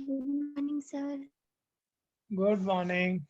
Good morning, sir. Good morning.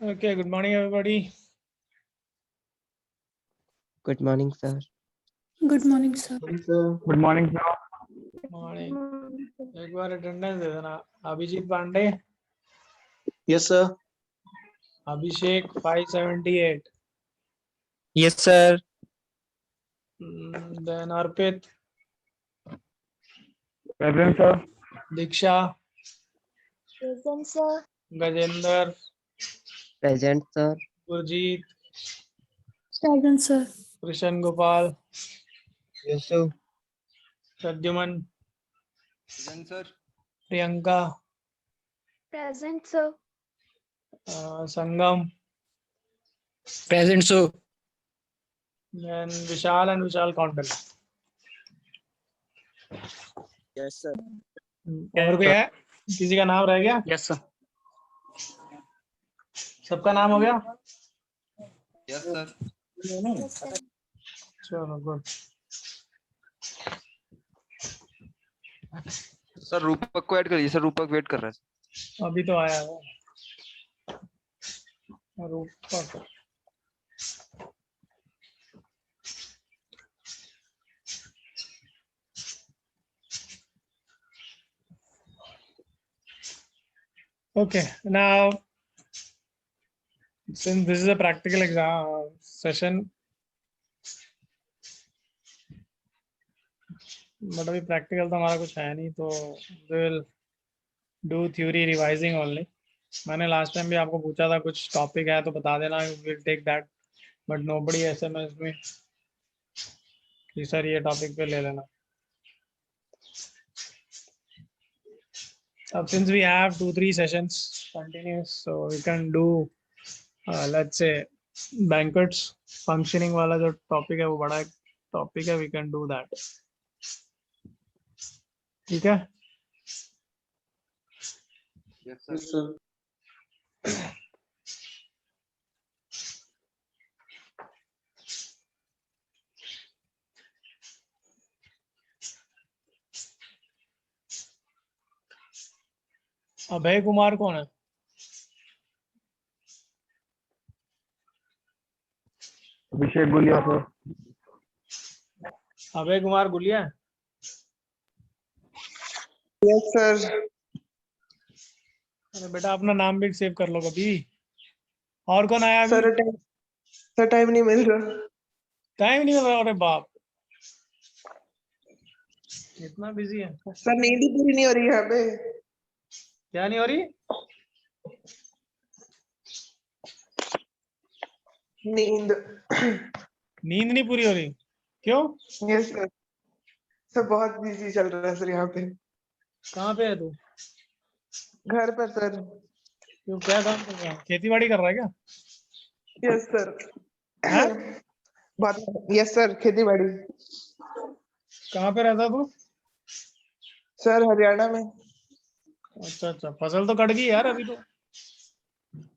Okay, good morning, everybody. Good morning, sir. Good morning, sir. Good morning, sir. Morning. एक बार attendance दे देना. Abhijit Pandey, Yes, sir. Abhishek 578. Yes, sir. Then Arpit, Present, sir. Diksha, Present, sir. Gajender, Present, sir. Gurjeet, Present, sir. Krishan Gopal, Yes, sir. Pradyuman, Present, sir. Priyanka, Present, sir. Sangam, Present, sir. then Vishal and Vishal Kauntal. Yes, sir. और कोई है? किसी का नाम रह गया? Yes, sir. सबका नाम हो गया? Yes, sir. Yes, sir. चलो गुड. सर रूपक को ऐड करिए सर, रूपक वेट कर रहा है. अभी तो आया है रूपक. Okay, now since this is a practical exam session, but अभी practical तो हमारा कुछ है नहीं, तो we will do theory revising only. मैंने लास्ट टाइम भी आपको पूछा था कुछ टॉपिक है तो बता देना, will take that, but nobody SMS में कि सर ये टॉपिक पे ले लेना. Since we have 2-3 sessions continuous, so we can do let's say banquets. Functioning वाला जो टॉपिक है वो बड़ा टॉपिक है, we can do that. ठीक है. Yes, sir. अभय कुमार कौन है? Abhishek Gulia sir. Abhay Kumar Gulia. Yes sir. अरे बेटा अपना नाम भी सेव कर लो कभी. और कौन आया अभी? सर टाइम नहीं मिल रहा. टाइम नहीं मिल रहा? अरे बाप, इतना बिजी है. सर नींद ही पूरी नहीं हो रही यहाँ पे. क्या नहीं हो रही? नींद. नींद नहीं पूरी हो रही? क्यों? Yes sir. सर बहुत बिजी चल रहा है सर यहाँ पे. कहाँ पे है तू? घर पर सर. क्यों, क्या काम कर रहा है? खेती बाड़ी कर रहा है क्या? Yes sir. हैं? बहुत. यस सर खेती बाड़ी. कहाँ पे रहता तू? सर हरियाणा में. अच्छा अच्छा, फसल तो कट गई यार अभी तो.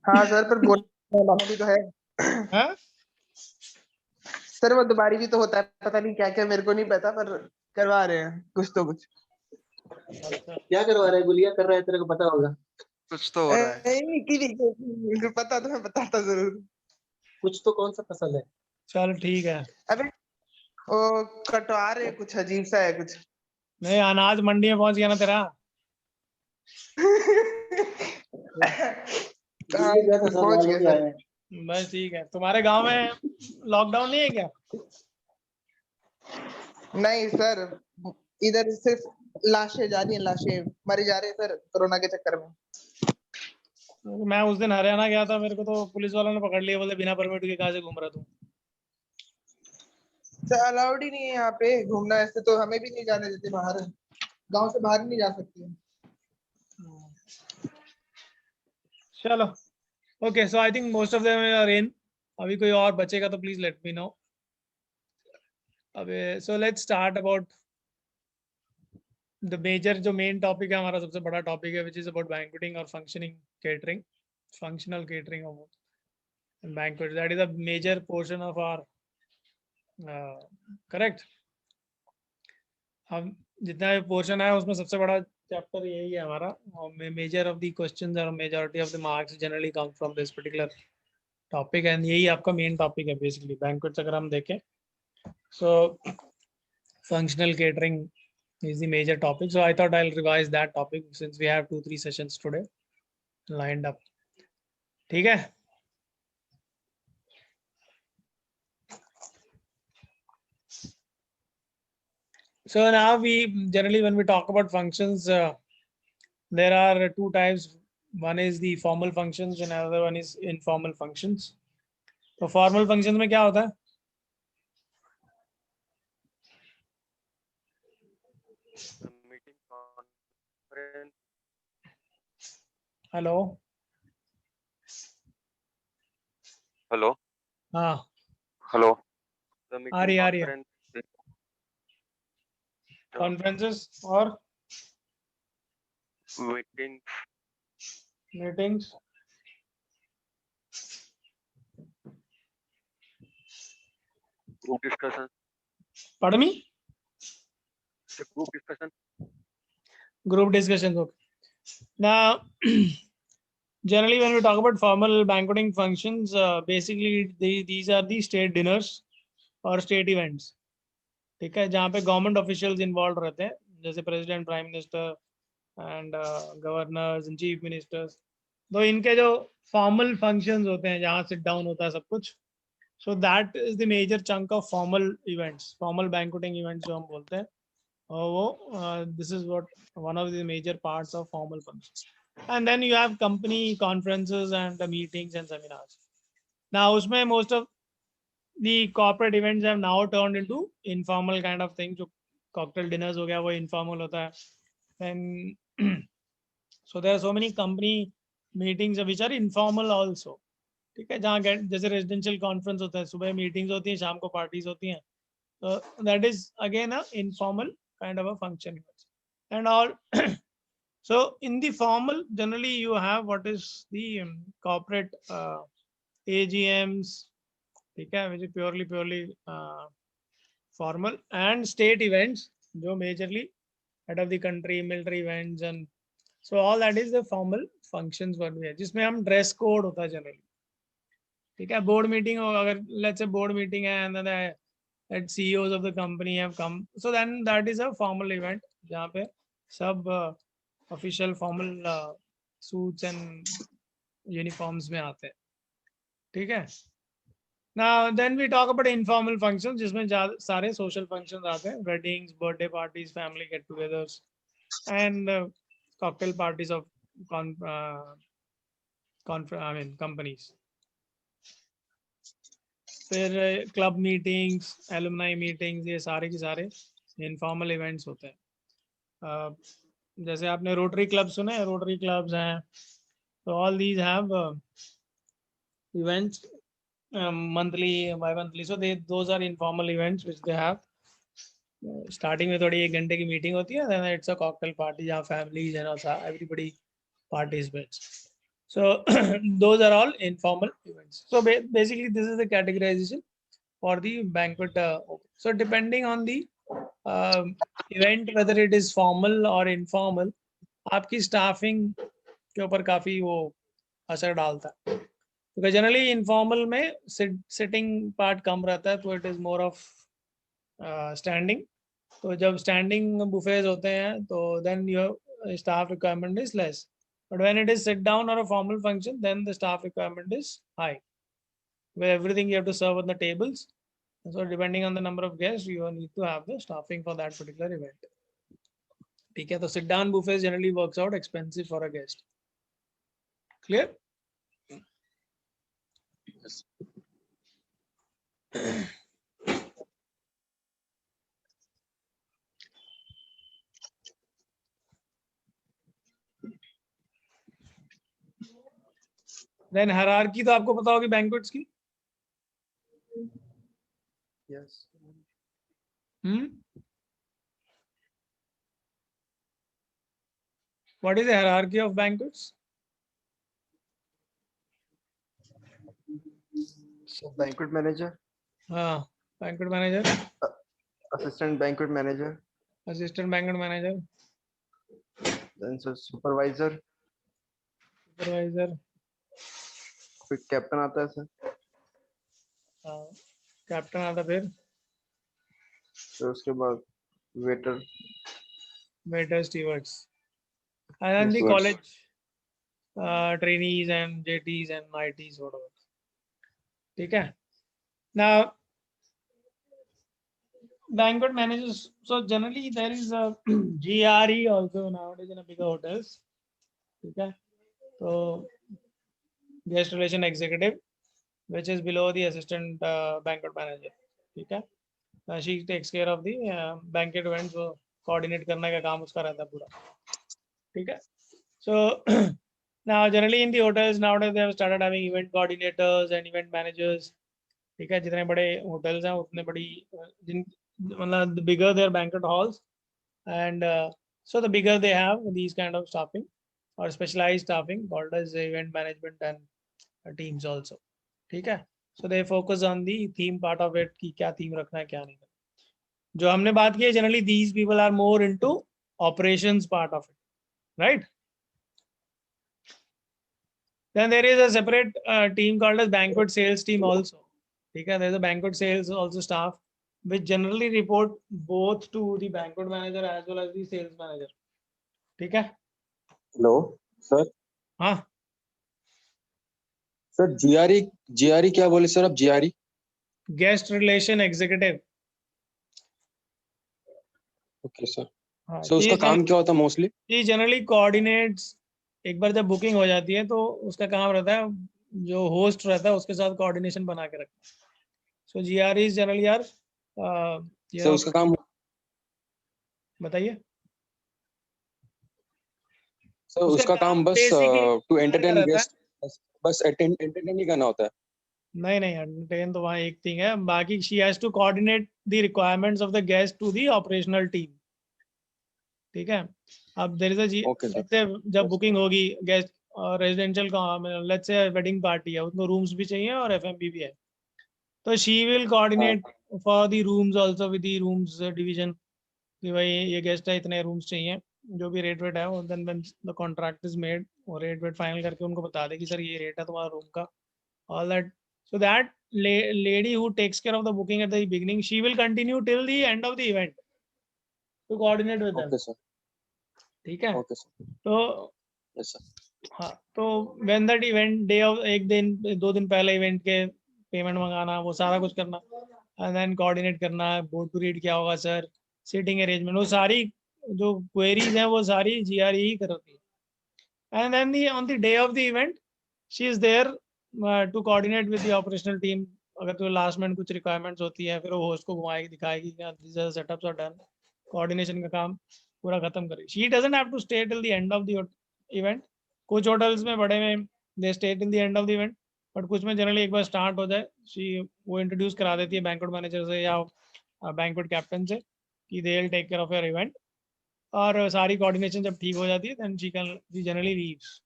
हाँ सर पर बोलना भी तो है. हैं? सर वो दोबारी भी तो होता है. पता नहीं क्या क्या, मेरे को नहीं पता, पर करवा रहे हैं कुछ तो कुछ. अच्छा. क्या करवा रहा है? गुलिया कर रहा है, तेरे को पता होगा. कुछ तो हो रहा है. नहीं पता तो मैं बताता जरूर. कुछ तो कौन सा फसल है? चल ठीक है. अबे वो कटवा रहे हैं, कुछ अजीब सा है कुछ. नहीं, अनाज मंडी में पहुंच गया ना तेरा? गुलिया का सब पहुंच मालूम गया है. सर. बस ठीक है. तुम्हारे गांव में लॉकडाउन नहीं है क्या? नहीं सर, इधर सिर्फ लाशें जा रही हैं. लाशें मरे जा रहे हैं सर कोरोना के चक्कर में. मैं उस दिन हरियाणा गया था, मेरे को तो पुलिस वालों ने पकड़ लिया, बोले बिना परमिट के कहाँ से घूम रहा तू? सर अलाउड ही नहीं है यहाँ पे घूमना. ऐसे तो हमें भी नहीं जाने देते बाहर. गांव से बाहर नहीं जा सकते. चलो. Okay, so I think most of them are in. अभी कोई और बचेगा तो प्लीज लेट मी नो. अबे so let's start about the major, जो मेन टॉपिक है हमारा, सबसे बड़ा टॉपिक है, विच इज अबाउट बैंक्वेटिंग और functioning catering, functional catering of banquet. That is a major portion of our. Correct. हम जितना पोर्शन है उसमें सबसे बड़ा चैप्टर यही है हमारा. मेजर ऑफ द क्वेश्चंस और majority of the marks generally come from this particular topic, and यही आपका मेन टॉपिक है बेसिकली बैंक्वेट्स अगर हम देखें. So functional catering is the major topic, so I thought I'll revise that topic since we have 2-3 sessions today lined up. ठीक है. So now we generally, when we talk about functions, there are two types. One is the formal functions and another one is informal functions. तो formal functions में क्या होता है? Hello. Hello. हाँ hello. आ रही है. कॉन्फ्रेंसेस और meetings. Group discussion. Pardon me? Group discussion. Group discussions. Okay. Now, generally, when we talk about formal banqueting functions, basically these are the state dinners or state events. ठीक है, जहाँ पे government officials involve रहते हैं, जैसे president, prime minister and governors and chief ministers. तो इनके जो फॉर्मल फंक्शंस होते हैं, जहाँ सिट डाउन होता है सब कुछ, so that is the major chunk of formal events, formal banqueting events जो हम बोलते हैं. और वो this is what one of the major parts of formal functions. and then you have company conferences and the meetings and seminars. Now, usme most of the corporate events have now turned into informal kind of thing. जो cocktail dinners हो गया वो informal होता है. And so there are so many company meetings which are informal also. ठीक है, जहाँ जैसे रेजिडेंशियल कॉन्फ्रेंस होता है, सुबह मीटिंग्स होती हैं, शाम को पार्टीज होती हैं. So that is again a informal kind of a function. And all so in the formal, generally you have what is the corporate AGMs, okay, which is purely formal, and state events, जो majorly head of the country, military events, and so all that is the formal functions what we have, जिसमें हम dress code होता है generally. ठीक है, board meeting हो, अगर let's say board meeting है and then that CEOs of the company have come, so then that is a formal event जहाँ पे सब official formal suits and uniforms में आते हैं. ठीक है. Now then we talk about informal functions जिसमें सारे social functions आते हैं, weddings, birthday parties, family get-togethers, and cocktail parties of companies. फिर क्लब मीटिंग्स, एलुमनाई मीटिंग्स, ये सारे के सारे इनफॉर्मल इवेंट्स होते हैं. जैसे आपने रोटरी क्लब सुने, रोटरी क्लब्स हैं, तो all these have events monthly, bi-monthly, so those are informal events which they have. Starting में थोड़ी 1 घंटे की मीटिंग होती है, then it's a cocktail party जहाँ families and also everybody participates. So those are all informal events. So basically this is the categorization for the banquet. So depending on the event, whether it is formal or informal, आपकी staffing के ऊपर काफी वो असर डालता है. Because generally informal में sitting part कम रहता है, तो it is more of standing. तो जब standing buffets होते हैं, तो then your staff requirement is less. But when it is sit down or a formal function, then the staff requirement is high, where everything you have to serve on the tables. So depending on the number of guests, you need to have the staffing for that particular event. ठीक है, तो sit down buffets generally works out expensive for a guest. Clear? Yes. Then hierarchy तो आपको पता होगी banquets की. Yes. What is the hierarchy of banquets? So banquet manager, Banquet manager, assistant banquet manager, assistant banquet manager, then so supervisor, supervisor, फिर captain आता है sir, captain आता फिर फिर उसके बाद waiter, waiters, stewards, and then the Stewards. college trainees and JTs and ITs, whatever. ठीक है. Now banquet managers, so generally there is a GRE also nowadays in a bigger hotels. ठीक है, so guest relation executive, which is below the assistant banquet manager. ठीक है, she takes care of the banquet events, वो coordinate करने का काम उसका रहता है पूरा. ठीक है. So now generally in the hotels nowadays they have started having event coordinators and event managers. ठीक है, जितने बड़े hotels हैं उतने बड़ी मतलब the bigger their banquet halls, and so the bigger they have these kind of staffing or specialized staffing called as event management and teams also. ठीक है, so they focus on the theme part of it कि क्या theme रखना है क्या नहीं. जो हमने बात की है, generally these people are more into operations part of it, right? Then there is a separate team called as banquet sales team also. ठीक है, there is a banquet sales also staff which generally report both to the banquet manager as well as the sales manager. ठीक है. Hello sir. हाँ sir GRE क्या बोले sir आप? GRE guest relation executive. Okay sir. So उसका काम क्या होता है मोस्टली? He generally coordinates एक बार जब बुकिंग हो जाती है तो उसका काम रहता है, जो होस्ट रहता है उसके साथ कोऑर्डिनेशन बना के रखना। सो GRE इज जनरली यार सर उसका काम बताइए। सर उसका काम बस basically टू एंटरटेन रहता है। गेस्ट, बस एंटरटेन ही करना होता है। नहीं नहीं, एंटरटेन तो वहाँ एक थिंग है, बाकी she has to coordinate the requirements of the guest to the operational team. ठीक है, अब there is a Okay, sir. Let's say जब बुकिंग होगी गेस्ट रेजिडेंशियल का, लेट्स से वेडिंग पार्टी है, उसमें रूम्स भी चाहिए और एफएमबी भी है, तो she will coordinate for the rooms also with the rooms division कि भाई ये गेस्ट है, इतने रूम्स चाहिए, जो भी रेट वेट है, और then when the contract is made और रेट वेट फाइनल करके उनको बता दे कि सर ये रेट है तुम्हारा रूम का, all that. So that lady who takes care of the booking at the beginning, she will continue till the end of the event to coordinate with them. Okay sir, ठीक है, okay sir, तो yes sir. हाँ, तो when that event day of एक दिन 2 दिन पहले event के पेमेंट मंगाना, वो सारा कुछ करना, and then coordinate करना, बोर्ड टू रीड क्या होगा सर, सीटिंग अरेंजमेंट, वो सारी जो क्वेरीज हैं वो सारी GRE ही करती है। And then on the day of the event, she is there to coordinate with the operational team. अगर तो लास्ट में कुछ रिक्वायरमेंट्स होती है, फिर वो होस्ट को घुमाएगी, दिखाएगी कि these are setups are done, coordination का काम पूरा खत्म करेगी। She doesn't have to stay till the end of the event. कुछ होटल्स में बड़े में they stay till the end of the event, but कुछ में जनरली एक बार स्टार्ट हो जाए, वो इंट्रोड्यूस करा देती है बैंक्वेट मैनेजर से या बैंक्वेट कैप्टन से कि they will take care of your event, और सारी कोऑर्डिनेशन जब ठीक हो जाती है then she generally leaves।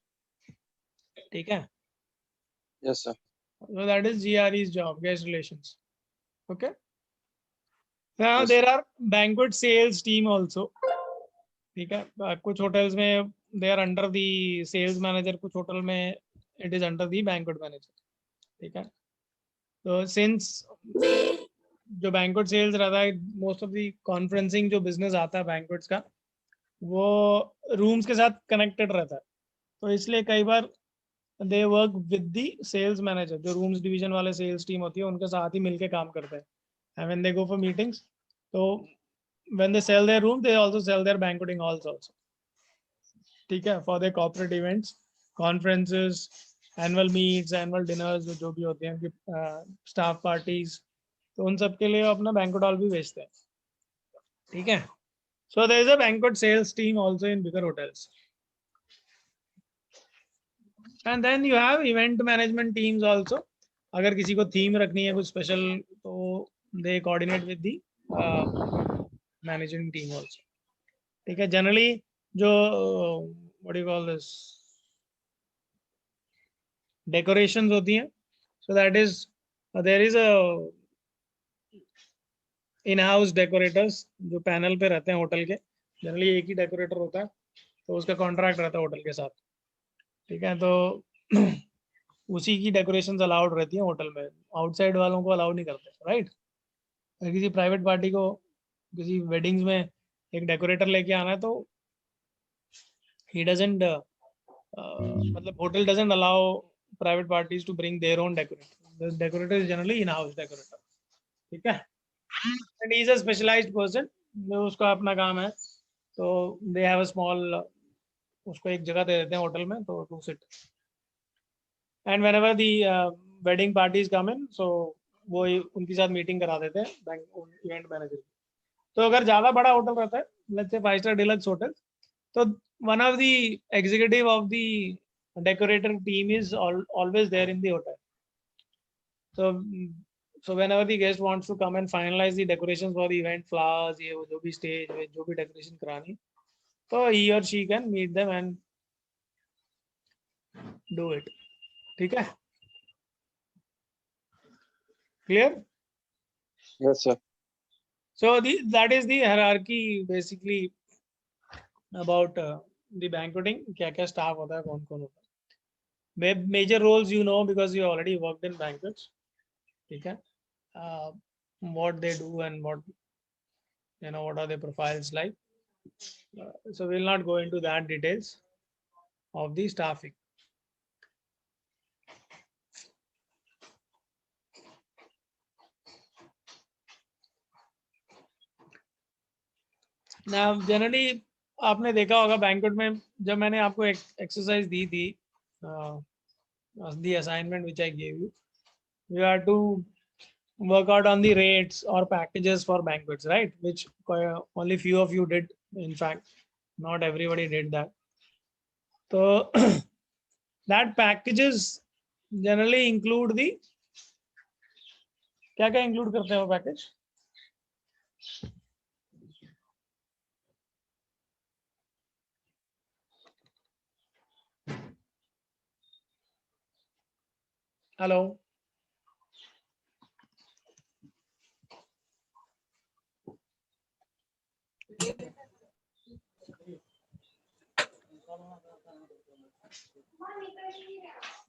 ठीक है, yes sir, so that is GRE's job, guest relations। Okay, now Yes. there are banquet sales team also। ठीक है, कुछ होटल्स में they are under the sales manager, कुछ होटल में it is under the banquet manager। ठीक है, तो since जो banquet sales रहता है, most of the conferencing जो business आता है banquets का, वो rooms के साथ connected रहता है, तो इसलिए कई बार they work with the sales manager, जो rooms division वाले sales team होती है उनके साथ ही मिलके काम करते हैं, and when they go for meetings, तो when they sell their room, they also sell their banqueting halls also। ठीक है, for their corporate events, conferences, annual meets, annual dinners, जो भी होते हैं, staff parties, तो उन सब के लिए वो अपना banquet hall भी बेचते हैं। ठीक है, so there is a banquet sales team also in bigger hotels। And then you have event management teams also। अगर किसी को थीम रखनी है कुछ स्पेशल, तो they coordinate with the managing team also। ठीक है, जनरली जो what do you call this, decorations होती हैं, so that is there is a in-house decorators जो पैनल पे रहते हैं होटल के, जनरली एक ही डेकोरेटर होता है, तो उसका कॉन्ट्रैक्ट रहता है होटल के साथ। ठीक है, तो उसी की डेकोरेशंस अलाउड रहती हैं होटल में, आउटसाइड वालों को अलाउ नहीं करते, राइट। अगर किसी प्राइवेट पार्टी को किसी वेडिंग्स में एक डेकोरेटर लेके आना है, तो he doesn't मतलब hotel doesn't allow private parties to bring their own decorator। The decorator is generally in-house decorator। ठीक है, and he is a specialized person, उसका अपना काम है, तो they have a small, उसको एक जगह दे देते हैं होटल में, तो to sit, and whenever the wedding parties come in, so वो उनके साथ मीटिंग करा देते हैं इवेंट मैनेजर। तो अगर ज़्यादा बड़ा होटल रहता है, let's say 5 star deluxe hotel, तो one of the executive of the decorator team is always there in the hotel। So whenever the guest wants to come and finalize the decorations for the event, flowers, ये वो जो भी stage में जो भी decoration करानी, तो he or she can meet them and do it। ठीक है, clear? Yes sir. So that is the hierarchy basically about the banqueting, क्या क्या staff होता है, कौन कौन होता है। Major roles you know because you already worked in banquets। ठीक है, what they do and what, you know, what are their profiles like, so we'll not go into that details of the staffing। Now generally आपने देखा होगा banquet में जब मैंने आपको exercise दी थी, the assignment which I gave you, you have to work out on the rates or packages for banquets, right? Which only few of you did. In fact, not everybody did that. So that packages generally include the क्या क्या include करते हैं वो package? Hello.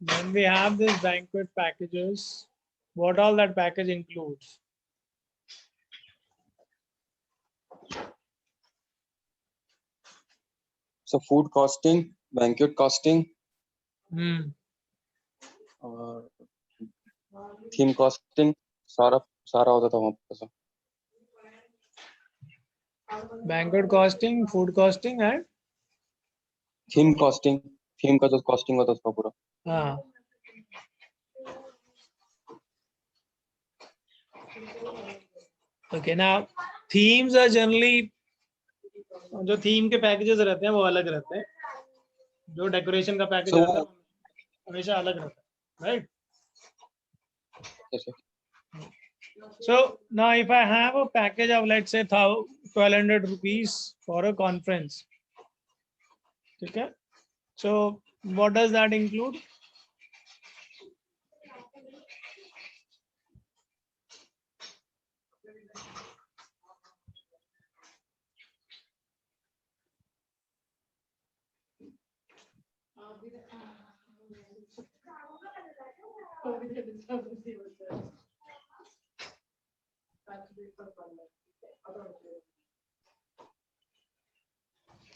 When we have these banquet packages, what all that package includes? So food costing, banquet costing, और theme costing, सारा होता था वहाँ पे सब. Banquet costing, food costing, and Theme costing, theme का जो costing होता था उसका पूरा. हाँ. Okay, now themes are generally, जो theme के packages रहते हैं वो अलग रहते हैं. जो decoration का package So- रहता है हमेशा अलग रहता है, right? Yes, sir. So now if I have a package of let's say 1200 rupees for a conference, okay? So what does that include?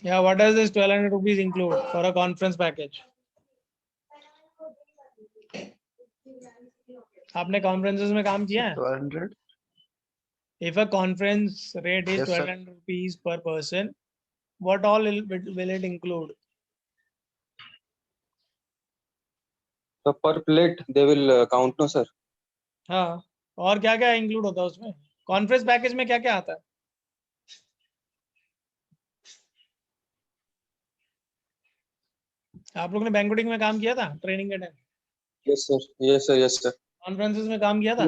Yeah, what does this 1200 rupees include for a conference package? आपने conferences में काम किया है? 1200. If a conference rate is Yes, sir. 1200 rupees per person, what all will it include? So per plate they will count, no sir? हाँ, और क्या क्या include होता है उसमें? Conference package में क्या क्या आता है? आप लोग ने banqueting में काम किया था ट्रेनिंग के time? Yes sir, yes sir, yes sir. Conferences में काम किया था?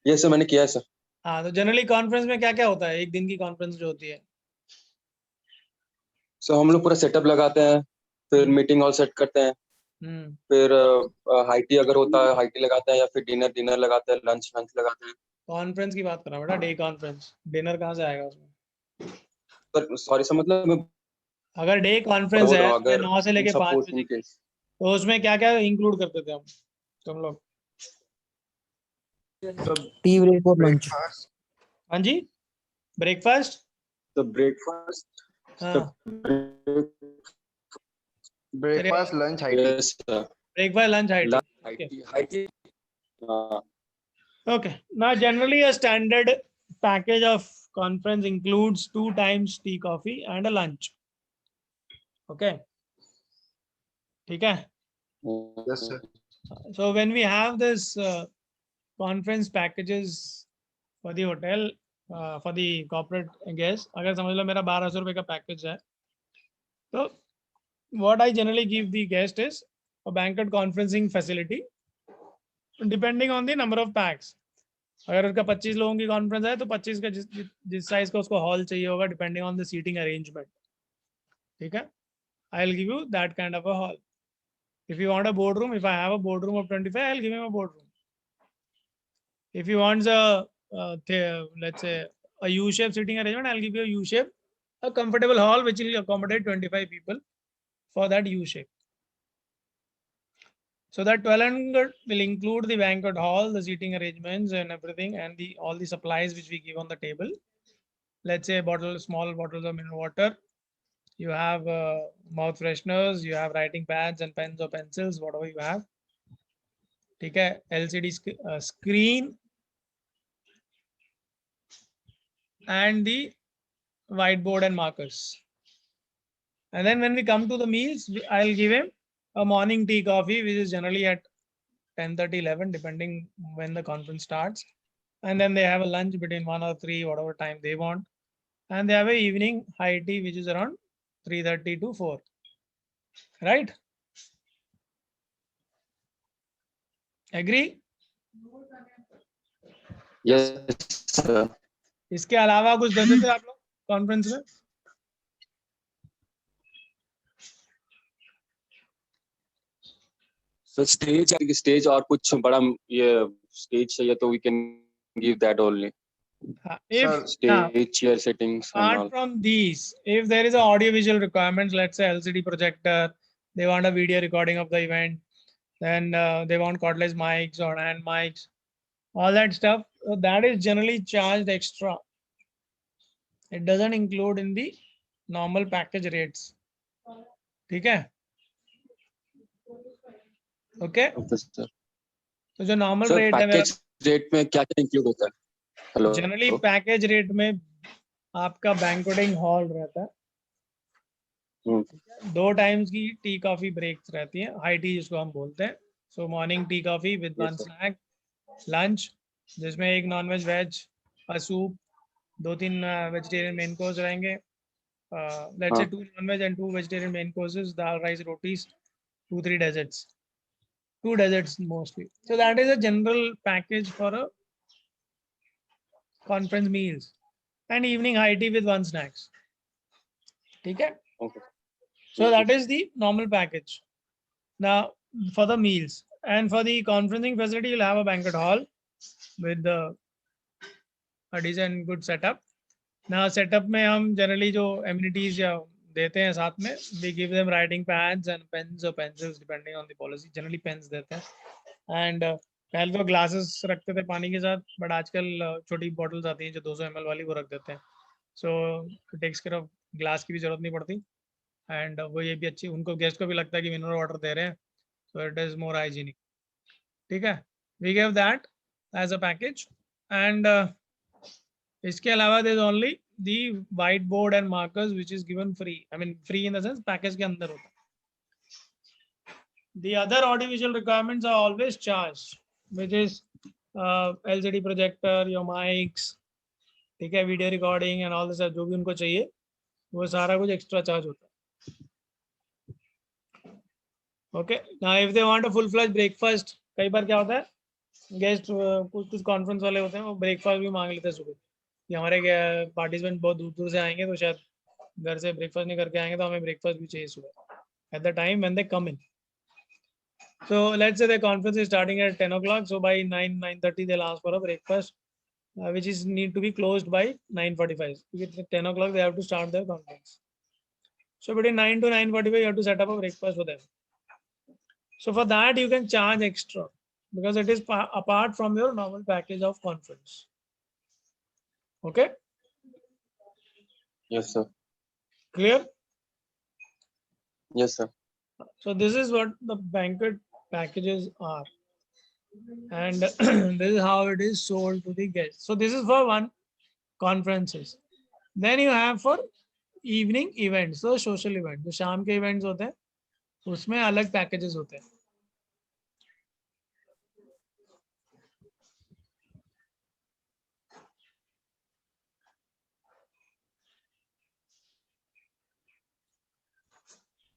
Yes sir, मैंने किया है sir. हाँ, तो जनरली कॉन्फ्रेंस में क्या क्या होता है? एक दिन की कॉन्फ्रेंस जो होती है. So हम लोग पूरा सेटअप लगाते हैं, फिर मीटिंग हॉल सेट करते हैं, फिर हाई टी अगर होता है हाई टी लगाते हैं, या फिर डिनर लगाते हैं, लंच लगाते हैं. कॉन्फ्रेंस की बात कर रहा हूँ बेटा, डे कॉन्फ्रेंस. डिनर कहाँ से आएगा उसमें? पर सॉरी सर, मतलब मैं अगर डे कॉन्फ्रेंस बोल है रहा हूँ, अगर 9 से लेके 5 suppose बजे, in case. तो उसमें क्या क्या इंक्लूड करते थे हम तुम लोग? टी ब्रेक और लंच. हाँ जी, ब्रेकफास्ट. The breakfast. हाँ, Breakfast, lunch, high tea. Yes sir. Breakfast, lunch, high tea. High tea. Okay. Now, generally, a standard package of conference includes 2 times tea, coffee, and a lunch. Okay. ठीक है. Yes, sir. So when we have this conference packages for the hotel, for the corporate guests, अगर समझ लो मेरा 1200 रुपए का package है, तो what I generally give the guest is a banquet conferencing facility depending on the number of packs. अगर उसका 25 लोगों की कॉन्फ्रेंस है तो 25 का जिस साइज का उसको हॉल चाहिए होगा depending on the seating arrangement. ठीक है, I will give you that kind of a hall. If you want a board room, if I have a board room of 25, I will give him a board room. If you wants let's say a U shape sitting arrangement, I'll give you a U shape, a comfortable hall which will accommodate 25 people for that U shape. So that 1200 will include the banquet hall, the seating arrangements and everything, and all the supplies which we give on the table. Let's say small bottles of mineral water. You have mouth fresheners, you have writing pads and pens or pencils, whatever you have. ठीक है, LCD screen and the whiteboard and markers. And then when we come to the meals, I'll give him a morning tea coffee, which is generally at 10:30, 11, depending when the conference starts. And then they have a lunch between 1 or 3, whatever time they want. And they have a evening high tea, which is around 3:30 to 4. Right? Agree? Yes, sir. इसके अलावा कुछ दे देते आप लोग conference में? So stage और कुछ बड़ा ये stage चाहिए तो we can give that only. If Stage, chair settings and all. apart from these, if there is a audio visual requirements, let's say LCD projector, they want a video recording of the event, then they want cordless mics or hand mics, all that stuff, that is generally charged extra. It doesn't include in the normal package rates. ठीक है? Okay? Okay, sir. तो जो normal Sir, rate है package rate में क्या क्या include होता है? Hello. जनरली पैकेज रेट में आपका बैंक्वेटिंग हॉल रहता है, 2 टाइम्स की टी कॉफी ब्रेक्स रहती है, हाई टी जिसको हम बोलते हैं. So morning tea coffee with one snack, lunch जिसमें एक nonveg veg, a soup, 2-3 vegetarian main course रहेंगे, let's say 2 nonveg and 2 vegetarian main courses, dal rice rotis, 2-3 desserts, 2 desserts mostly. So that is a general package for a conference meals, and evening high tea with 1 snacks. Okay? Okay. So that is the normal package. Now for the meals and for the conferencing facility, you'll have a banquet hall with a decent good setup. Now setup में हम generally जो amenities या देते हैं साथ में, we give them writing pads and pens or pencils depending on the policy. Generally pens देते हैं, and पहले तो ग्लासेस रखते थे पानी के साथ, बट आजकल छोटी बॉटल्स आती हैं जो 200 ml वाली, वो रख देते हैं. सो टेक्स केयर ऑफ ग्लास की भी जरूरत नहीं पड़ती, एंड वो ये भी अच्छी, उनको गेस्ट को भी लगता है कि मिनरल वाटर दे रहे हैं, so it is more hygienic. ठीक है, we give that as a package. And इसके अलावा there is only the white board and markers which is given free. I mean free in the sense package के अंदर होता है. The other audiovisual requirements are always charged, which is LCD projector, your mics, ठीक है, video recording and all this, जो भी उनको चाहिए वो सारा कुछ एक्स्ट्रा चार्ज होता है. Okay, now if they want a full fledge breakfast, कई बार क्या होता है, गेस्ट कुछ कॉन्फ्रेंस वाले होते हैं, वो ब्रेकफास्ट भी मांग लेते हैं सुबह कि हमारे पार्टिसिपेंट बहुत दूर दूर से आएंगे, तो शायद घर से ब्रेकफास्ट नहीं करके आएंगे, तो हमें ब्रेकफास्ट भी चाहिए सुबह at the time when they come in. So let's say the conference is starting at 10 o'clock. So by 9:30 they'll ask for a breakfast, which is need to be closed by 9:45. Because at 10 o'clock they have to start their conference. So between 9 to 9:45 you have to set up a breakfast for them. So for that you can charge extra because it is apart from your normal package of conference. Okay? Yes, sir. Clear? Yes, sir. So this is what the banquet packages are, and this is how it is sold to the guests. So this is for one conferences. Then you have for evening events, so social event, जो शाम के events होते हैं उसमें अलग packages होते हैं.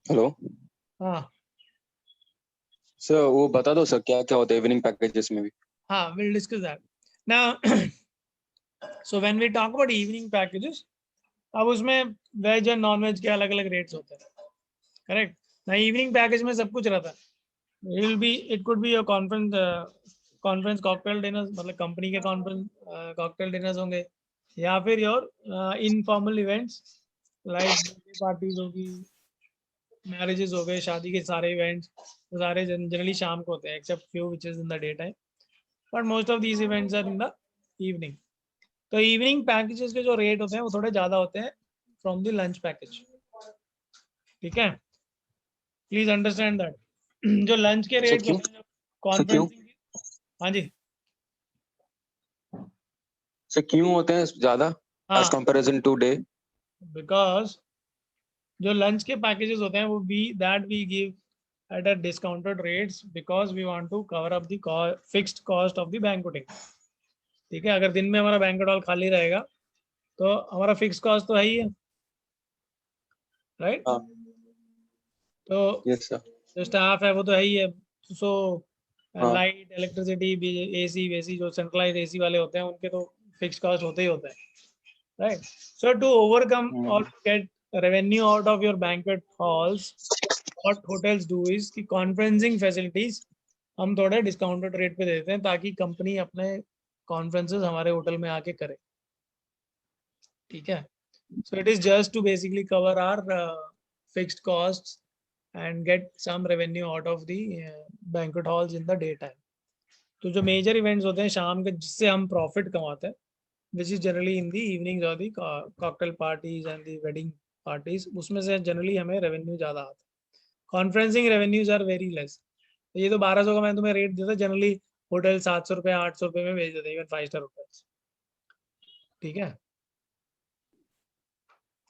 Hello. हाँ सर वो बता दो सर क्या क्या होता है इवनिंग पैकेजेस में भी. हाँ, we'll discuss that now. So when we talk about evening packages, अब उसमें वेज और नॉन वेज के अलग अलग रेट्स होते हैं. करेक्ट ना, इवनिंग पैकेज में सब कुछ रहता है. It could be your conference cocktail dinner, मतलब कंपनी के कॉन्फ्रेंस कॉकटेल डिनर्स होंगे, या फिर your informal events like parties होगी, मैरिजेस हो गए, शादी के सारे इवेंट्स, वो सारे जनरली शाम को होते हैं except few which is in the day time, but most of these events are in the evening. तो इवनिंग पैकेजेस के जो रेट होते हैं वो थोड़े ज़्यादा होते हैं फ्रॉम द लंच पैकेज. ठीक है, प्लीज अंडरस्टैंड दैट. जो लंच के रेट होते हैं कॉन्फ्रेंसिंग, हाँ जी सर क्यों होते हैं ज्यादा as comparison to day? Because जो लंच के पैकेजेस होते हैं वो we give at a discounted rates because we want to cover up the fixed cost of the banqueting. ठीक है, अगर दिन में हमारा बैंक्वेट हॉल खाली रहेगा तो हमारा फिक्स कॉस्ट तो है ही है, राइट? हाँ। तो यस सर। जो स्टाफ है वो तो है ही है, सो हाँ। लाइट, इलेक्ट्रिसिटी, एसी वेसी जो सेंट्रलाइज एसी वाले होते हैं उनके तो फिक्स कॉस्ट होते ही होते हैं, राइट? सो टू ओवरकम और get revenue out of your banquet halls, what hotels do is कि कॉन्फ्रेंसिंग फैसिलिटीज हम थोड़े डिस्काउंटेड रेट पे देते हैं ताकि कंपनी अपने कॉन्फ्रेंसेस हमारे होटल में आके करे, ठीक है? So it is just to basically cover our fixed costs and get some revenue out of the banquet halls in the day time. तो जो मेजर इवेंट्स होते हैं शाम के जिससे हम प्रॉफिट कमाते हैं, which is generally in the evenings और the cocktail parties and the wedding parties, उसमें से जनरली हमें रेवेन्यू ज़्यादा आता है. Conferencing revenues are very less. तो ये तो 1200 का मैं तुम्हें रेट देता, जनरली होटल 700 रुपये 800 रुपये में भेज देते हैं, इवन 5 स्टार होटल्स, ठीक है?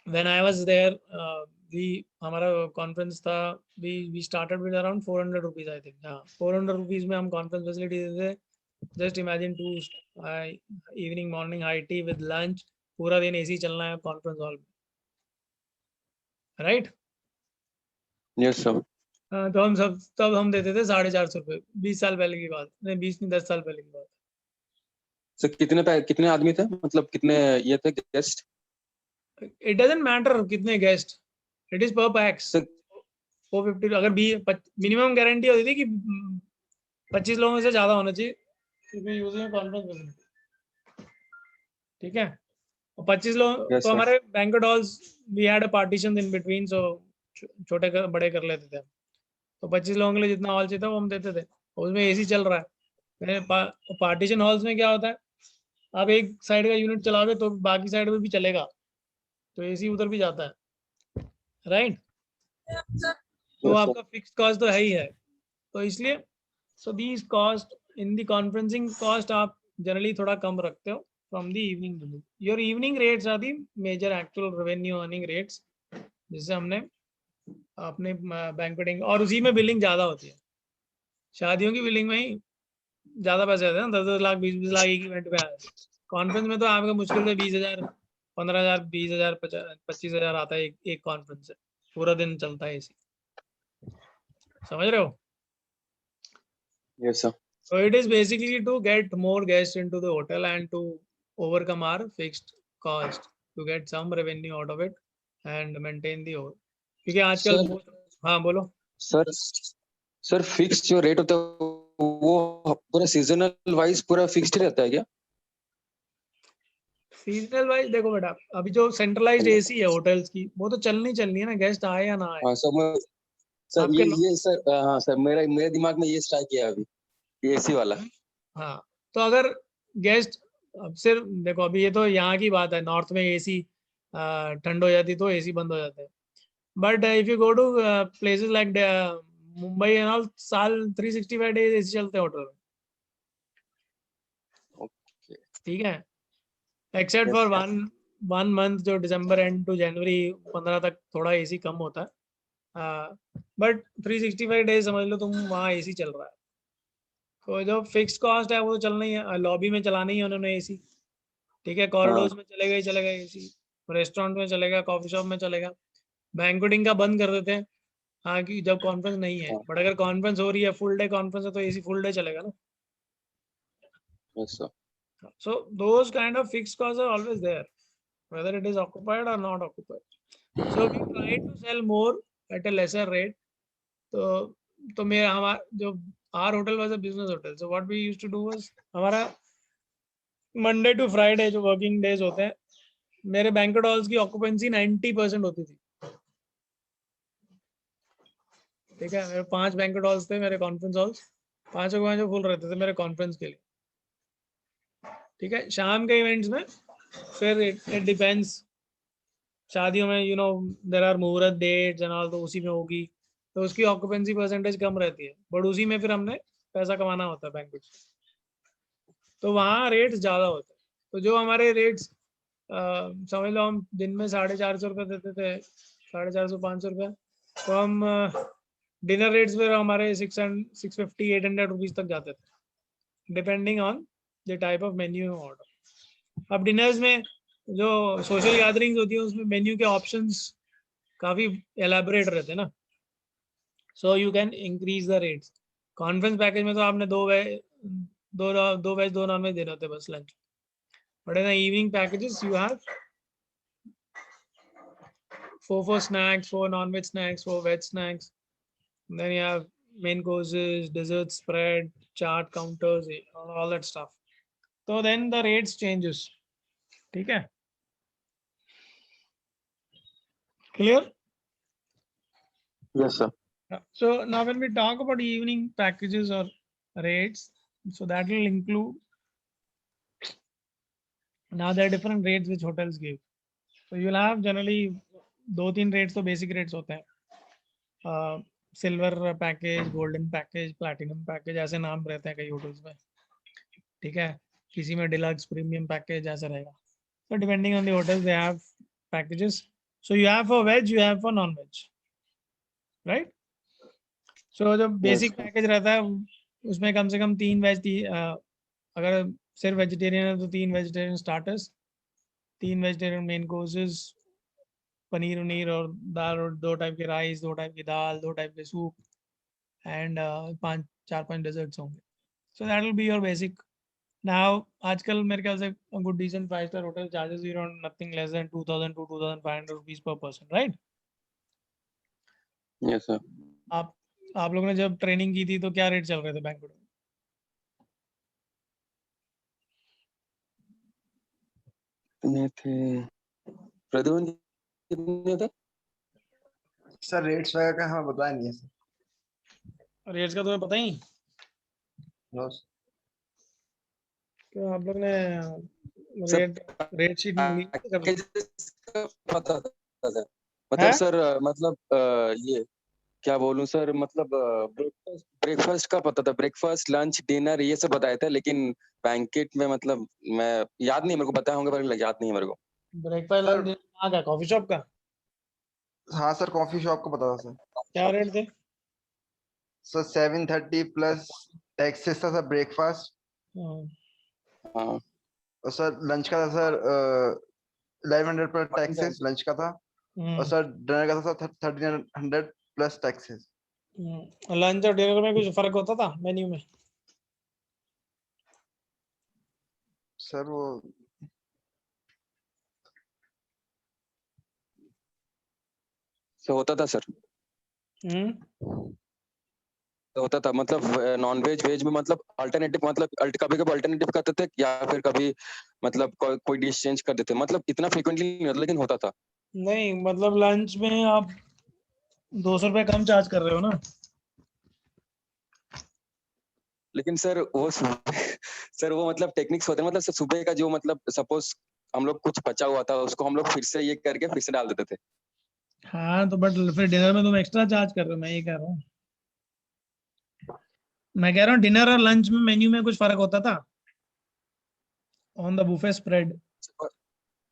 व्हेन आई वाज देयर हमारा कॉन्फ्रेंस था, we started with around 400 rupees I think. हाँ, 400 रुपीज में हम कॉन्फ्रेंस फैसिलिटी देते थे. Just imagine 2 evening morning high tea with lunch, पूरा दिन एसी चलना है कॉन्फ्रेंस हॉल में, राइट? Yes sir. तो हम सब तब हम देते थे 450 रुपये. 20 साल पहले की बात नहीं, 20 नहीं 10 साल पहले की बात. सर कितने आदमी थे, मतलब कितने ये थे गेस्ट? इट डजंट मैटर कितने गेस्ट, इट इज पर पैक्स. 450. अगर मिनिमम गारंटी होती थी कि 25 लोगों से ज्यादा होना चाहिए, ठीक है? और 25 लोग Yes, तो sir. हमारे banquet halls we had a partition in between, so छोटे बड़े कर लेते थे. तो 25 लोगों के लिए जितना हॉल चाहिए था वो हम देते थे. उसमें एसी चल रहा है. पार्टीशन हॉल्स में क्या होता है, आप एक साइड का यूनिट चलाओगे तो बाकी साइड में भी चलेगा, तो एसी उधर भी जाता है, राइट? तो आपका फिक्स्ड कॉस्ट तो है ही है. तो इसलिए so these cost in the conferencing cost आप जनरली थोड़ा कम रखते हो from the evening. Your evening rates are the major actual revenue earning rates, जिससे हमने अपने बैंक्वेटिंग, और उसी में बिलिंग ज़्यादा होती है. शादियों की बिलिंग में ही ज़्यादा पैसे आते हैं ना, 10-10 लाख 20-20 लाख एक इवेंट पे आए. कॉन्फ्रेंस में तो आपका मुश्किल से 20,000 15,000 20,000 25,000 आता है एक कॉन्फ्रेंस से. पूरा दिन चलता है इसी, समझ रहे हो? Yes sir. So it is basically to get more guests into the hotel and to overcome our fixed cost, to get some revenue out of it and maintain the hotel. क्योंकि आजकल हाँ बोलो सर फिक्स जो rate होता है वो पूरा seasonal wise पूरा फिक्स्ड रहता है क्या? सीजनल वाइज देखो बेटा, अभी जो सेंट्रलाइज्ड एसी है होटल्स की वो तो चलनी है ना, गेस्ट आए या ना आए. हाँ सर ये सर हाँ सर मेरे दिमाग में ये स्ट्राइक किया अभी एसी वाला. हाँ, तो अगर गेस्ट अब सिर्फ देखो, अभी ये तो यहाँ की बात है, नॉर्थ में एसी ठंड हो जाती तो एसी बंद हो जाते हैं. But if you go to places like Mumbai and all, साल 365 डेज एसी चलते हैं होटल में, ठीक है? एक्सेप्ट फॉर वन मंथ जो दिसंबर एंड टू जनवरी 15 तक थोड़ा एसी कम होता है, बट 365 डेज समझ लो तुम वहाँ एसी चल रहा है. तो जो फिक्स कॉस्ट है वो चलना ही है. लॉबी में चलाना ही है उन्होंने एसी, ठीक है? कॉरिडोर्स में चलेगा एसी, रेस्टोरेंट में चलेगा, कॉफी शॉप में चलेगा. बैंक्वेटिंग का बंद कर देते हैं हाँ कि जब कॉन्फ्रेंस नहीं है, बट अगर कॉन्फ्रेंस हो रही है, फुल डे कॉन्फ्रेंस है, तो एसी फुल डे चलेगा ना. Yes sir. So those kind of fixed costs are always there, whether it is occupied or not occupied. So we try to sell more at a lesser rate. तो मेरा हमारा जो our hotel was a business hotel, so what we used to do was हमारा Monday to Friday जो working days होते हैं, मेरे banquet halls की ऑक्यूपेंसी 90% होती थी, ठीक है? मेरे 5 बैंक्वेट हॉल्स थे, मेरे कॉन्फ्रेंस हॉल्स, 5 फुल रहते थे मेरे कॉन्फ्रेंस के लिए, ठीक है? शाम के इवेंट्स में फिर इट डिपेंड्स. शादियों में यू नो देयर आर मुहूर्त डेट्स एंड ऑल, तो उसी में होगी, तो उसकी ऑक्यूपेंसी परसेंटेज कम रहती है, बट उसी में फिर हमने पैसा कमाना होता है बैंक्वेट, तो वहाँ रेट्स ज़्यादा होते हैं. तो जो हमारे रेट्स समझ लो हम दिन में 450 रुपये देते थे, 450 500 रुपये, तो हम डिनर रेट्स पे हमारे 650 800 रुपीज तक जाते थे, depending on the type of menu order. अब डिनर्स में जो सोशल गैदरिंग्स होती है उसमें मेन्यू के ऑप्शंस काफ़ी एलैबोरेट रहते हैं ना, so you can increase the rates. Conference package में तो आपने दो वेज दो नॉन वेज देने होते बस lunch, but in the evening packages you have 4 snacks, 4 non-veg snacks, 4 veg snacks, then you have main courses, dessert spread, chart counters, all that stuff. So then the rates changes. ठीक है? Clear? Yes, sir. So now when we talk about evening packages or rates, so that will include, now there are different rates which hotels give. So you'll have generally 2-3 rates, तो basic rates होते हैं, silver package, golden package, platinum package, ऐसे नाम रहते हैं कई hotels में, ठीक है? किसी में डिलक्स, प्रीमियम पैकेज ऐसा रहेगा। So depending on the hotels they have packages. So you have for veg, you have for non-veg, right? So जो basic पैकेज रहता है उसमें कम से कम 3 वेज, अगर सिर्फ वेजिटेरियन है तो 3 vegetarian starters, 3 vegetarian main courses, paneer उनीर और दाल, और 2 टाइप के राइस, 2 टाइप की दाल, 2 टाइप के सूप, एंड 4-5 डेजर्ट्स होंगे। So that will be your basic. Now आजकल मेरे ख्याल से good decent 5-star hotel charges you around nothing less than 2000 to 2500 rupees per person, right? Yes, sir. आप लोगों ने जब ट्रेनिंग की थी तो क्या रेट चल रहे थे बैंक्वेट में? कितने थे प्रद्युमन, कितने थे सर रेट्स वगैरह का हमें बताया नहीं है सर। रेट्स का तुम्हें पता ही? No sir. तो आप लोग ने रेट शीट में पता था सर, मतलब सर मतलब ये क्या बोलूं सर, मतलब ब्रेकफास्ट का पता था, ब्रेकफास्ट लंच डिनर ये सब बताया था, लेकिन बैंकेट में मतलब मैं याद नहीं, मेरे को बताया होंगे पर याद नहीं है मेरे को। ब्रेकफास्ट लंच डिनर का कॉफी शॉप का? हाँ सर, कॉफी शॉप को पता था सर। क्या रेट थे? सर 730 प्लस टैक्सेस था सर ब्रेकफास्ट। हाँ और सर लंच का था सर 1100 प्लस टैक्सेस लंच का था, और सर डिनर का था सर 1300 प्लस टैक्सेस। लंच और डिनर में कुछ फर्क होता था मेन्यू में? सर वो होता था सर, तो होता था, मतलब नॉन वेज वेज में मतलब अल्टरनेटिव, मतलब कभी कभी अल्टरनेटिव करते थे या फिर कभी मतलब कोई डिश चेंज कर देते, मतलब इतना फ्रीक्वेंटली नहीं होता लेकिन होता था। नहीं मतलब लंच में आप 200 रुपए कम चार्ज कर रहे हो ना? लेकिन सर वो सर वो मतलब टेक्निक्स होते हैं, मतलब सुबह का जो मतलब सपोज हम लोग कुछ बचा हुआ था उसको हम लोग फिर से ये करके फिर से डाल देते थे। हाँ तो बट फिर डिनर में तुम एक्स्ट्रा चार्ज कर रहे हो, मैं ये कह रहा हूँ। मैं कह रहा हूँ डिनर और लंच में मेन्यू में कुछ फर्क होता था ऑन द बुफे स्प्रेड?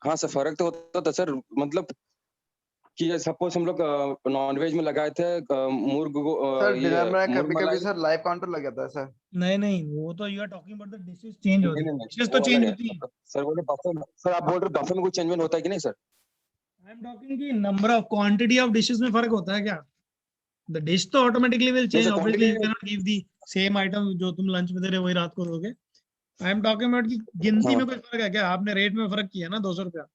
हाँ सर फर्क तो होता था सर, मतलब कि सपोज हम लोग नॉन वेज में लगाए थे मुर्ग, सर डिनर में कभी-कभी सर लाइव काउंटर लग जाता है सर। नहीं वो तो you are talking about the dishes change होती है, डिशेस तो चेंज होती है सर। वो बफे में सर आप बोल रहे हो बफे में कुछ चेंजमेंट होता है कि नहीं सर? आई एम टॉकिंग की number of quantity of dishes में फर्क होता है क्या? द डिश तो automatically will change, obviously you can not give the same item जो तुम लंच में दे रहे हो वही रात को दोगे। आई एम टॉकिंग अबाउट की गिनती में कोई फर्क है क्या? आपने रेट में फर्क किया ना 200 रुपया।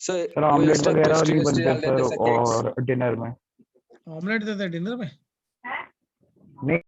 सर ऑमलेट वगैरह नहीं बनते सर, और डिनर में ऑमलेट देते डिनर में? नहीं